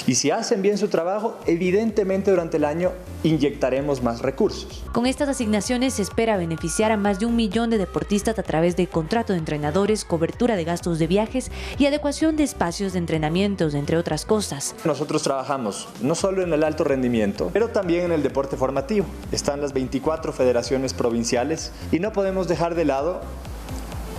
Y si hacen bien su trabajo, evidentemente durante el año inyectaremos más recursos. Con estas asignaciones se espera beneficiar a más de 1 millón de deportistas a través de contrato de entrenadores, cobertura de gastos de viajes y adecuación de espacios de entrenamientos, entre otras cosas. Nosotros trabajamos no solo en el alto rendimiento, pero también en el deporte formativo. Están las 24 federaciones provinciales y no podemos dejar de lado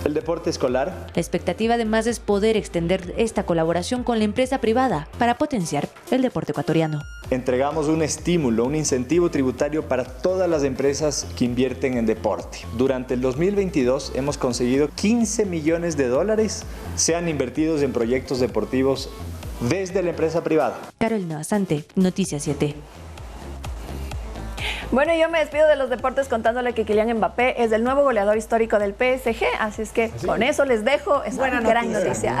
el deporte escolar. La expectativa además es poder extender esta colaboración con la empresa privada para potenciar el deporte ecuatoriano. Entregamos un estímulo, un incentivo tributario para todas las empresas que invierten en deporte. Durante el 2022 hemos conseguido $15 millones sean invertidos en proyectos deportivos desde la empresa privada. Carolina Basante, Noticias 7. Bueno, yo me despido de los deportes contándole que Kylian Mbappé es el nuevo goleador histórico del PSG, así es que con eso les dejo esa gran noticia.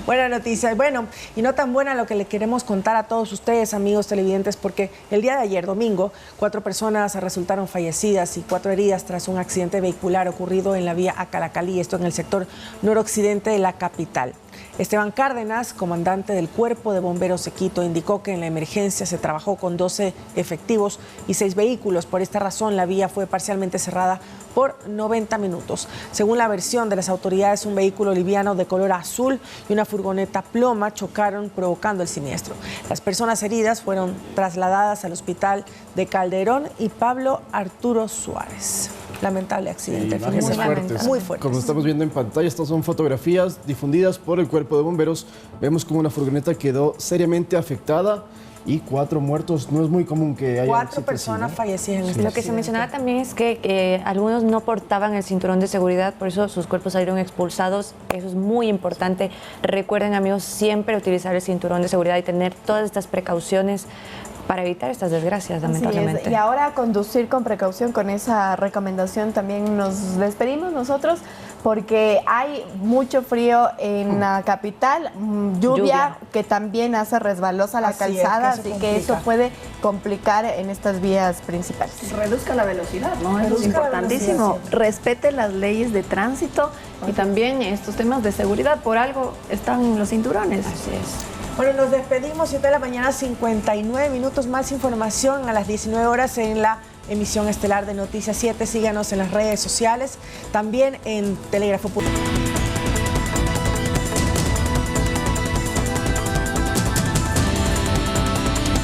Buena noticia. Bueno, y no tan buena lo que le queremos contar a todos ustedes, amigos televidentes, porque el día de ayer, domingo, 4 personas resultaron fallecidas y 4 heridas tras un accidente vehicular ocurrido en la vía Acalacalí, esto en el sector noroccidente de la capital. Esteban Cárdenas, comandante del Cuerpo de Bomberos de Quito, indicó que en la emergencia se trabajó con 12 efectivos y 6 vehículos. Por esta razón, la vía fue parcialmente cerrada por 90 minutos. Según la versión de las autoridades, un vehículo liviano de color azul y una furgoneta ploma chocaron, provocando el siniestro. Las personas heridas fueron trasladadas al hospital de Calderón y Pablo Arturo Suárez. Lamentable accidente. Muy fuerte. Como estamos viendo en pantalla, estas son fotografías difundidas por el Cuerpo de Bomberos. Vemos como una furgoneta quedó seriamente afectada y 4 muertos. No es muy común que haya 4 personas fallecidas. Lo que se mencionaba también es que algunos no portaban el cinturón de seguridad, por eso sus cuerpos salieron expulsados. Eso es muy importante. Recuerden, amigos, siempre utilizar el cinturón de seguridad y tener todas estas precauciones para evitar estas desgracias, lamentablemente. Y ahora conducir con precaución, con esa recomendación también nos despedimos nosotros. porque hay mucho frío en la capital, lluvia que también hace resbalosa la calzada, así que eso puede complicar en estas vías principales. Reduzca la velocidad, ¿no? Eso es importantísimo. Respete las leyes de tránsito y también estos temas de seguridad. Por algo están los cinturones. Así es. Bueno, nos despedimos, 7 de la mañana, 59 minutos. Más información a las 19 horas en la emisión estelar de Noticias 7. Síganos en las redes sociales, también en Telégrafo.